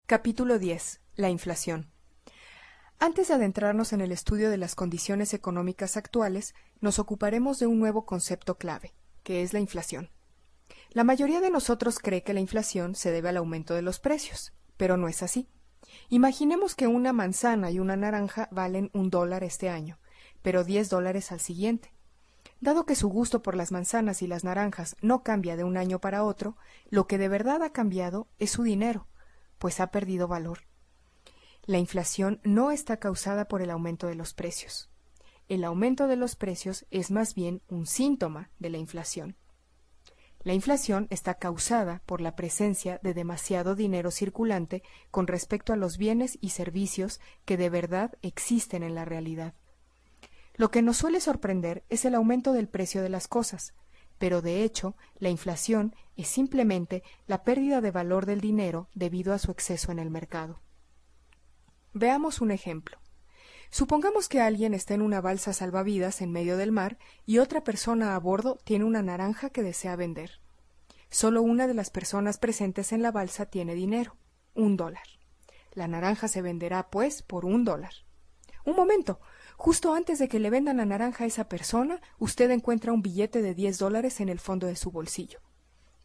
Capítulo 10. La inflación. Antes de adentrarnos en el estudio de las condiciones económicas actuales, nos ocuparemos de un nuevo concepto clave, que es la inflación. La mayoría de nosotros cree que la inflación se debe al aumento de los precios, pero no es así. Imaginemos que una manzana y una naranja valen $1 este año, pero $10 al siguiente. Dado que su gusto por las manzanas y las naranjas no cambia de un año para otro, lo que de verdad ha cambiado es su dinero, pues ha perdido valor. La inflación no está causada por el aumento de los precios. El aumento de los precios es más bien un síntoma de la inflación. La inflación está causada por la presencia de demasiado dinero circulante con respecto a los bienes y servicios que de verdad existen en la realidad. Lo que nos suele sorprender es el aumento del precio de las cosas, pero de hecho la inflación es simplemente la pérdida de valor del dinero debido a su exceso en el mercado. Veamos un ejemplo. Supongamos que alguien está en una balsa salvavidas en medio del mar y otra persona a bordo tiene una naranja que desea vender. Solo una de las personas presentes en la balsa tiene dinero, $1. La naranja se venderá, pues, por $1. Un momento. Justo antes de que le vendan la naranja a esa persona, usted encuentra un billete de $10 en el fondo de su bolsillo.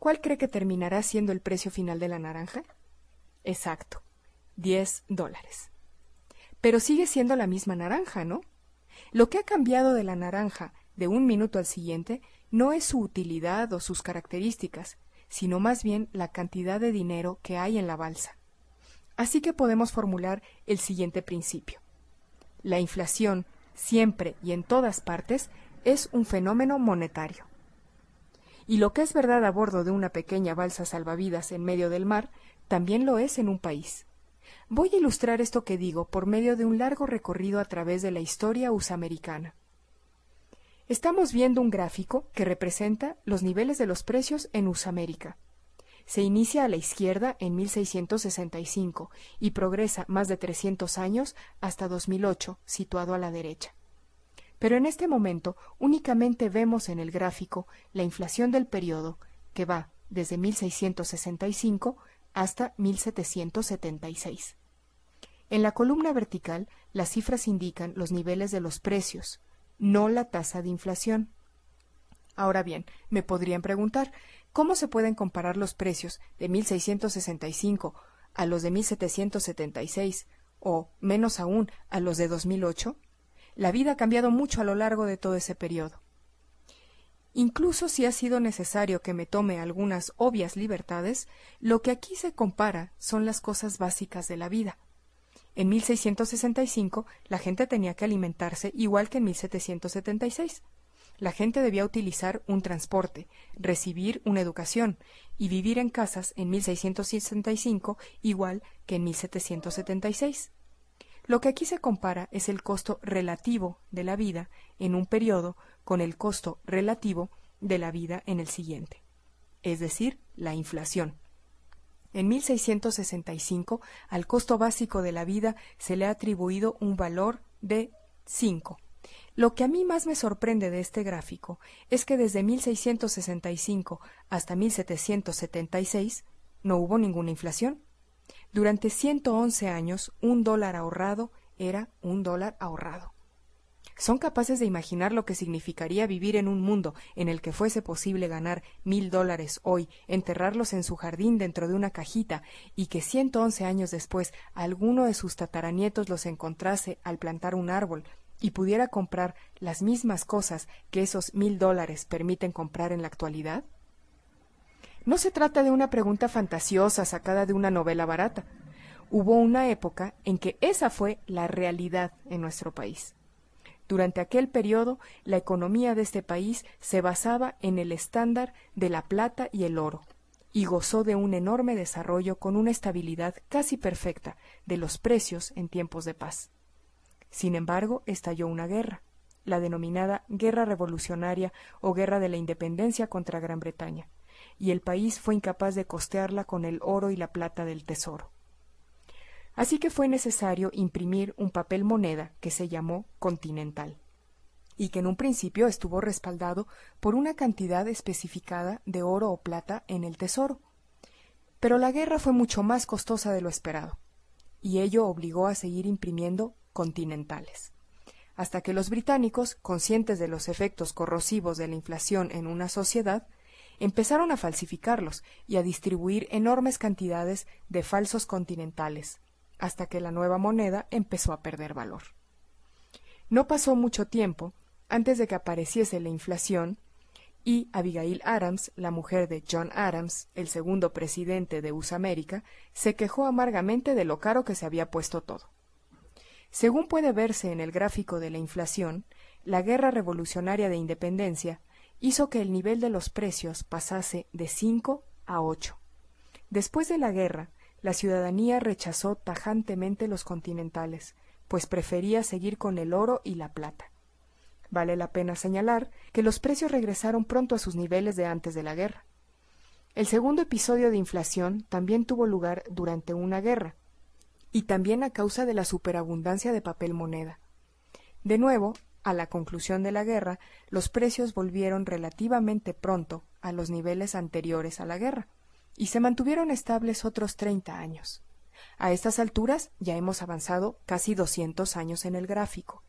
¿Cuál cree que terminará siendo el precio final de la naranja? Exacto, $10. Pero sigue siendo la misma naranja, ¿no? Lo que ha cambiado de la naranja de un minuto al siguiente no es su utilidad o sus características, sino más bien la cantidad de dinero que hay en la balsa. Así que podemos formular el siguiente principio. La inflación, siempre y en todas partes, es un fenómeno monetario. Y lo que es verdad a bordo de una pequeña balsa salvavidas en medio del mar, también lo es en un país. Voy a ilustrar esto que digo por medio de un largo recorrido a través de la historia usamericana. Estamos viendo un gráfico que representa los niveles de los precios en Usamérica. Se inicia a la izquierda en 1665 y progresa más de 300 años hasta 2008, situado a la derecha. Pero en este momento únicamente vemos en el gráfico la inflación del periodo, que va desde 1665 hasta 1776. En la columna vertical, las cifras indican los niveles de los precios, no la tasa de inflación. Ahora bien, me podrían preguntar, ¿cómo se pueden comparar los precios de 1665 a los de 1776 o, menos aún, a los de 2008? La vida ha cambiado mucho a lo largo de todo ese periodo. Incluso si ha sido necesario que me tome algunas obvias libertades, lo que aquí se compara son las cosas básicas de la vida. En 1665 la gente tenía que alimentarse igual que en 1776. La gente debía utilizar un transporte, recibir una educación y vivir en casas en 1665 igual que en 1776. Lo que aquí se compara es el costo relativo de la vida en un periodo con el costo relativo de la vida en el siguiente, es decir, la inflación. En 1665 al costo básico de la vida se le ha atribuido un valor de 5. Lo que a mí más me sorprende de este gráfico es que desde 1665 hasta 1776 no hubo ninguna inflación. Durante 111 años, $1 ahorrado era $1 ahorrado. ¿Son capaces de imaginar lo que significaría vivir en un mundo en el que fuese posible ganar $1,000 hoy, enterrarlos en su jardín dentro de una cajita y que 111 años después alguno de sus tataranietos los encontrase al plantar un árbol y pudiera comprar las mismas cosas que esos $1,000 permiten comprar en la actualidad? No se trata de una pregunta fantasiosa sacada de una novela barata. Hubo una época en que esa fue la realidad en nuestro país. Durante aquel periodo, la economía de este país se basaba en el estándar de la plata y el oro, y gozó de un enorme desarrollo con una estabilidad casi perfecta de los precios en tiempos de paz. Sin embargo, estalló una guerra, la denominada Guerra Revolucionaria o Guerra de la Independencia contra Gran Bretaña, y el país fue incapaz de costearla con el oro y la plata del tesoro. Así que fue necesario imprimir un papel moneda que se llamó continental, y que en un principio estuvo respaldado por una cantidad especificada de oro o plata en el tesoro. Pero la guerra fue mucho más costosa de lo esperado, y ello obligó a seguir imprimiendo continentales, hasta que los británicos, conscientes de los efectos corrosivos de la inflación en una sociedad, empezaron a falsificarlos y a distribuir enormes cantidades de falsos continentales, hasta que la nueva moneda empezó a perder valor. No pasó mucho tiempo antes de que apareciese la inflación y Abigail Adams, la mujer de John Adams, el segundo presidente de USA América, se quejó amargamente de lo caro que se había puesto todo. Según puede verse en el gráfico de la inflación, la Guerra Revolucionaria de Independencia hizo que el nivel de los precios pasase de 5 a 8. Después de la guerra, la ciudadanía rechazó tajantemente los continentales, pues prefería seguir con el oro y la plata. Vale la pena señalar que los precios regresaron pronto a sus niveles de antes de la guerra. El segundo episodio de inflación también tuvo lugar durante una guerra, y también a causa de la superabundancia de papel moneda. De nuevo, a la conclusión de la guerra, los precios volvieron relativamente pronto a los niveles anteriores a la guerra, y se mantuvieron estables otros 30 años. A estas alturas ya hemos avanzado casi 200 años en el gráfico,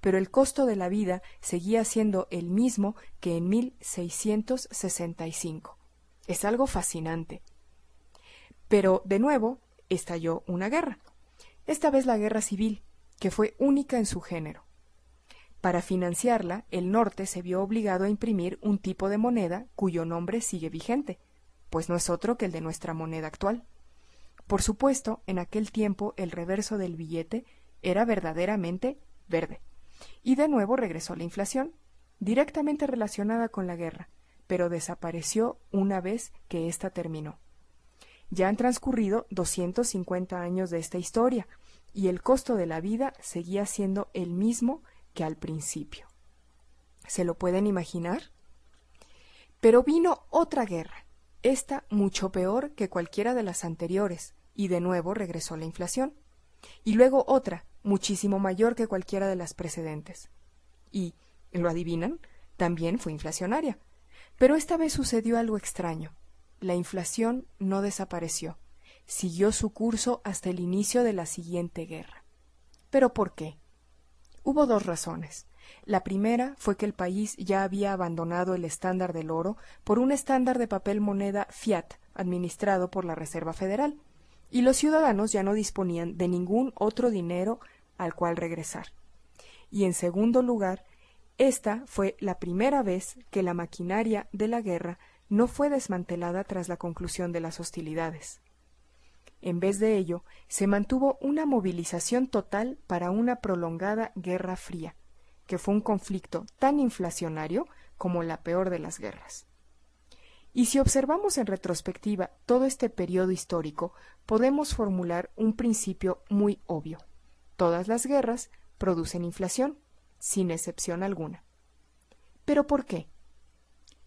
pero el costo de la vida seguía siendo el mismo que en 1665. Es algo fascinante. Pero, de nuevo, estalló una guerra, esta vez la guerra civil, que fue única en su género. Para financiarla, el norte se vio obligado a imprimir un tipo de moneda cuyo nombre sigue vigente, pues no es otro que el de nuestra moneda actual. Por supuesto, en aquel tiempo el reverso del billete era verdaderamente verde. Y de nuevo regresó la inflación, directamente relacionada con la guerra, pero desapareció una vez que ésta terminó. Ya han transcurrido 250 años de esta historia, y el costo de la vida seguía siendo el mismo que al principio. ¿Se lo pueden imaginar? Pero vino otra guerra, esta mucho peor que cualquiera de las anteriores, y de nuevo regresó la inflación. Y luego otra, muchísimo mayor que cualquiera de las precedentes. Y, ¿lo adivinan? También fue inflacionaria. Pero esta vez sucedió algo extraño. La inflación no desapareció. Siguió su curso hasta el inicio de la siguiente guerra. ¿Pero por qué? Hubo dos razones. La primera fue que el país ya había abandonado el estándar del oro por un estándar de papel moneda fiat administrado por la Reserva Federal, y los ciudadanos ya no disponían de ningún otro dinero al cual regresar. Y en segundo lugar, esta fue la primera vez que la maquinaria de la guerra no fue desmantelada tras la conclusión de las hostilidades. En vez de ello, se mantuvo una movilización total para una prolongada Guerra Fría, que fue un conflicto tan inflacionario como la peor de las guerras. Y si observamos en retrospectiva todo este periodo histórico, podemos formular un principio muy obvio. Todas las guerras producen inflación, sin excepción alguna. ¿Pero por qué?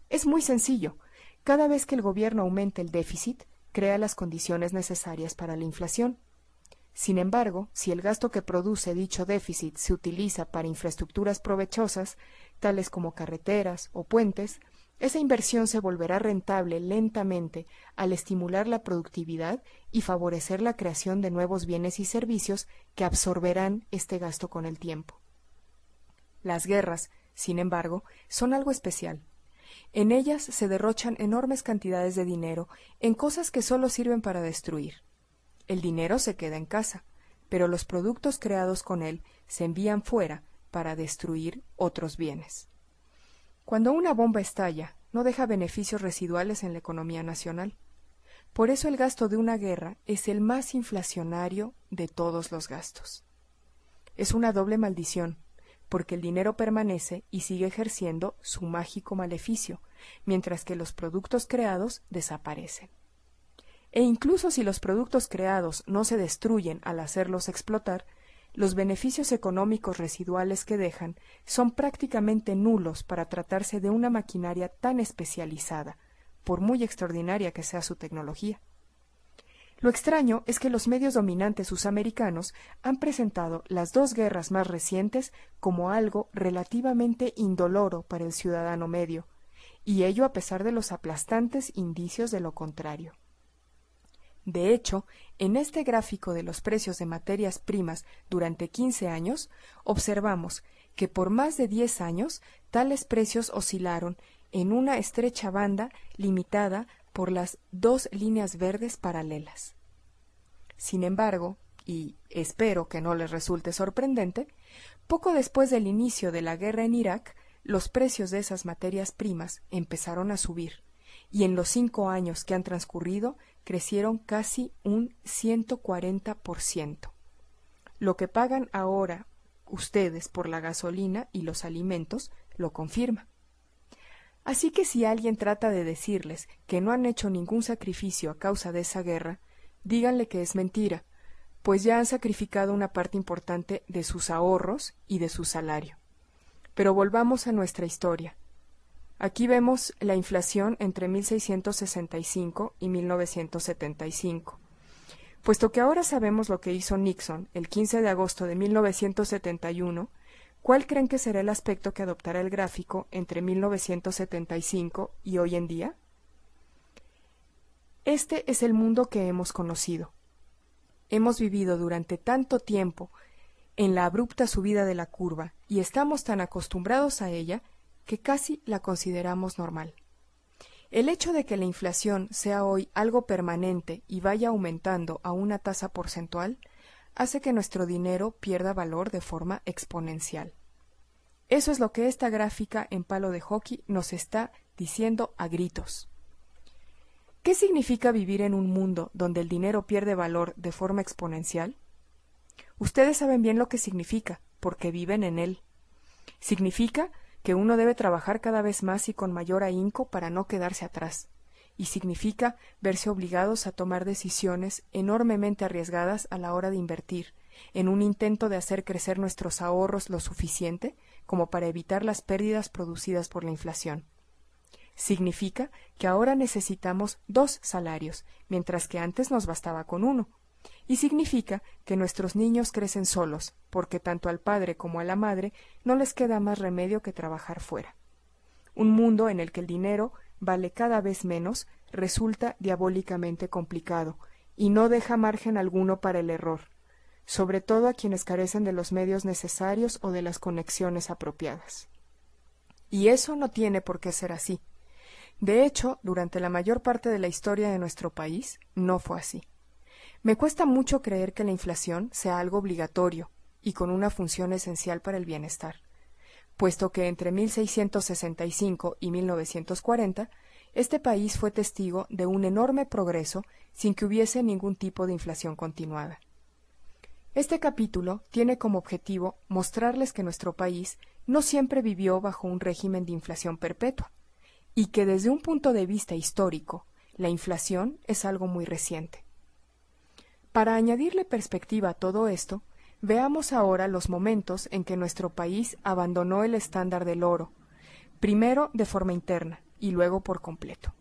Es muy sencillo. Cada vez que el gobierno aumenta el déficit, crea las condiciones necesarias para la inflación. Sin embargo, si el gasto que produce dicho déficit se utiliza para infraestructuras provechosas, tales como carreteras o puentes, esa inversión se volverá rentable lentamente al estimular la productividad y favorecer la creación de nuevos bienes y servicios que absorberán este gasto con el tiempo. Las guerras, sin embargo, son algo especial. En ellas se derrochan enormes cantidades de dinero en cosas que solo sirven para destruir. El dinero se queda en casa, pero los productos creados con él se envían fuera para destruir otros bienes. Cuando una bomba estalla, no deja beneficios residuales en la economía nacional. Por eso el gasto de una guerra es el más inflacionario de todos los gastos. Es una doble maldición, porque el dinero permanece y sigue ejerciendo su mágico maleficio, mientras que los productos creados desaparecen. E incluso si los productos creados no se destruyen al hacerlos explotar, los beneficios económicos residuales que dejan son prácticamente nulos para tratarse de una maquinaria tan especializada, por muy extraordinaria que sea su tecnología. Lo extraño es que los medios dominantes susamericanos han presentado las dos guerras más recientes como algo relativamente indoloro para el ciudadano medio, y ello a pesar de los aplastantes indicios de lo contrario. De hecho, en este gráfico de los precios de materias primas durante 15 años, observamos que por más de 10 años tales precios oscilaron en una estrecha banda limitada por las dos líneas verdes paralelas. Sin embargo, y espero que no les resulte sorprendente, poco después del inicio de la guerra en Irak, los precios de esas materias primas empezaron a subir, y en los 5 años que han transcurrido crecieron casi un 140%. Lo que pagan ahora ustedes por la gasolina y los alimentos lo confirma. Así que si alguien trata de decirles que no han hecho ningún sacrificio a causa de esa guerra, díganle que es mentira, pues ya han sacrificado una parte importante de sus ahorros y de su salario. Pero volvamos a nuestra historia. Aquí vemos la inflación entre 1665 y 1975. Puesto que ahora sabemos lo que hizo Nixon el 15 de agosto de 1971, ¿cuál creen que será el aspecto que adoptará el gráfico entre 1975 y hoy en día? Este es el mundo que hemos conocido. Hemos vivido durante tanto tiempo en la abrupta subida de la curva y estamos tan acostumbrados a ella que casi la consideramos normal. El hecho de que la inflación sea hoy algo permanente y vaya aumentando a una tasa porcentual hace que nuestro dinero pierda valor de forma exponencial. Eso es lo que esta gráfica en palo de hockey nos está diciendo a gritos. ¿Qué significa vivir en un mundo donde el dinero pierde valor de forma exponencial? Ustedes saben bien lo que significa, porque viven en él. Significa que uno debe trabajar cada vez más y con mayor ahínco para no quedarse atrás, y significa verse obligados a tomar decisiones enormemente arriesgadas a la hora de invertir, en un intento de hacer crecer nuestros ahorros lo suficiente como para evitar las pérdidas producidas por la inflación. Significa que ahora necesitamos 2 salarios, mientras que antes nos bastaba con 1. Y significa que nuestros niños crecen solos, porque tanto al padre como a la madre no les queda más remedio que trabajar fuera. Un mundo en el que el dinero vale cada vez menos resulta diabólicamente complicado y no deja margen alguno para el error, sobre todo a quienes carecen de los medios necesarios o de las conexiones apropiadas. Y eso no tiene por qué ser así. De hecho, durante la mayor parte de la historia de nuestro país, no fue así. Me cuesta mucho creer que la inflación sea algo obligatorio y con una función esencial para el bienestar, puesto que entre 1665 y 1940 este país fue testigo de un enorme progreso sin que hubiese ningún tipo de inflación continuada. Este capítulo tiene como objetivo mostrarles que nuestro país no siempre vivió bajo un régimen de inflación perpetua, y que desde un punto de vista histórico, la inflación es algo muy reciente. Para añadirle perspectiva a todo esto, veamos ahora los momentos en que nuestro país abandonó el estándar del oro, primero de forma interna y luego por completo.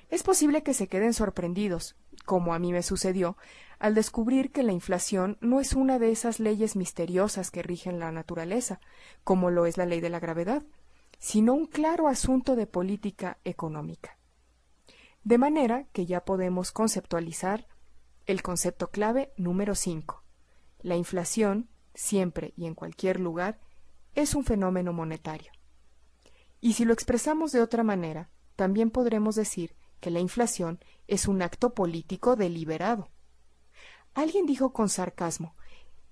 Es posible que se queden sorprendidos, como a mí me sucedió, al descubrir que la inflación no es una de esas leyes misteriosas que rigen la naturaleza, como lo es la ley de la gravedad, sino un claro asunto de política económica. De manera que ya podemos conceptualizar el concepto clave número 5. La inflación, siempre y en cualquier lugar, es un fenómeno monetario. Y si lo expresamos de otra manera, también podremos decir que la inflación es un acto político deliberado. Alguien dijo con sarcasmo,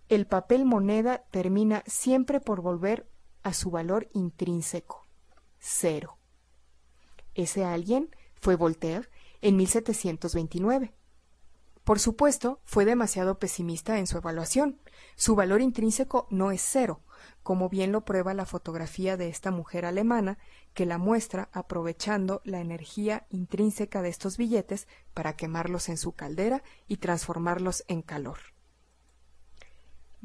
el papel moneda termina siempre por volver a su valor intrínseco, 0. Ese alguien fue Voltaire en 1729. Por supuesto, fue demasiado pesimista en su evaluación. Su valor intrínseco no es 0, como bien lo prueba la fotografía de esta mujer alemana, que la muestra aprovechando la energía intrínseca de estos billetes para quemarlos en su caldera y transformarlos en calor.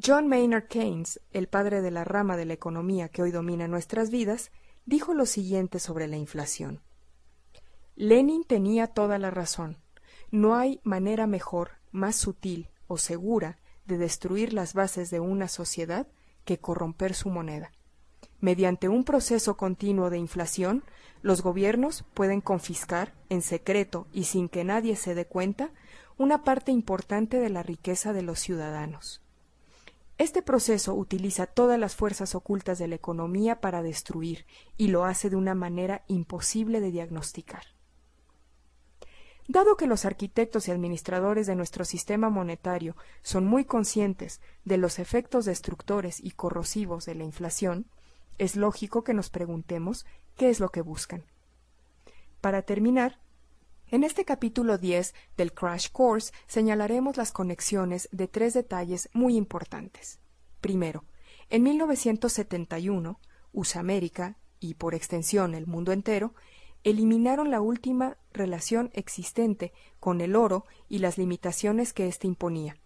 John Maynard Keynes, el padre de la rama de la economía que hoy domina nuestras vidas, dijo lo siguiente sobre la inflación. Lenin tenía toda la razón. No hay manera mejor, más sutil o segura de destruir las bases de una sociedad que corromper su moneda. Mediante un proceso continuo de inflación, los gobiernos pueden confiscar, en secreto y sin que nadie se dé cuenta, una parte importante de la riqueza de los ciudadanos. Este proceso utiliza todas las fuerzas ocultas de la economía para destruir, y lo hace de una manera imposible de diagnosticar. Dado que los arquitectos y administradores de nuestro sistema monetario son muy conscientes de los efectos destructores y corrosivos de la inflación, es lógico que nos preguntemos qué es lo que buscan. Para terminar, en este capítulo 10 del Crash Course señalaremos las conexiones de 3 detalles muy importantes. Primero, en 1971, USA América, y por extensión el mundo entero, eliminaron la última relación existente con el oro y las limitaciones que éste imponía.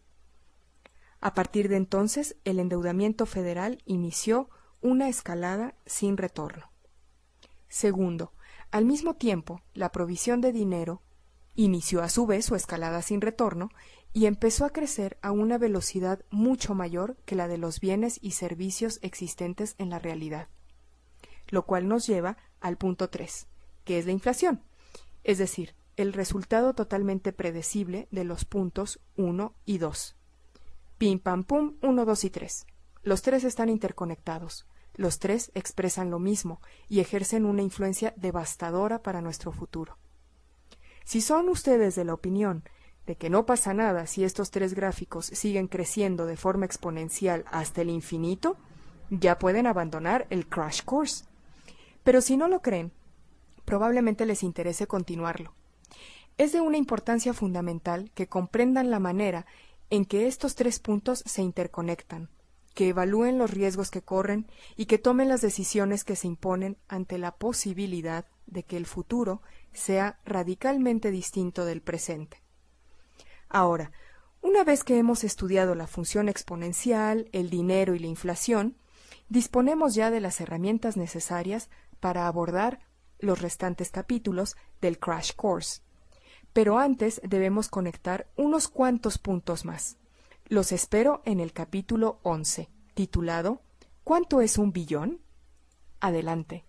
A partir de entonces, el endeudamiento federal inició una escalada sin retorno. Segundo, al mismo tiempo, la provisión de dinero inició a su vez su escalada sin retorno y empezó a crecer a una velocidad mucho mayor que la de los bienes y servicios existentes en la realidad. Lo cual nos lleva al punto 3, que es la inflación, es decir, el resultado totalmente predecible de los puntos 1 y 2. Pim, pam, pum, 1, 2 y 3. Los 3 están interconectados. Los 3 expresan lo mismo y ejercen una influencia devastadora para nuestro futuro. Si son ustedes de la opinión de que no pasa nada si estos 3 gráficos siguen creciendo de forma exponencial hasta el infinito, ya pueden abandonar el Crash Course. Pero si no lo creen, probablemente les interese continuarlo. Es de una importancia fundamental que comprendan la manera en que estos 3 puntos se interconectan, que evalúen los riesgos que corren y que tomen las decisiones que se imponen ante la posibilidad de que el futuro sea radicalmente distinto del presente. Ahora, una vez que hemos estudiado la función exponencial, el dinero y la inflación, disponemos ya de las herramientas necesarias para abordar los restantes capítulos del Crash Course. Pero antes debemos conectar unos cuantos puntos más. Los espero en el capítulo 11, titulado ¿Cuánto es un billón? Adelante.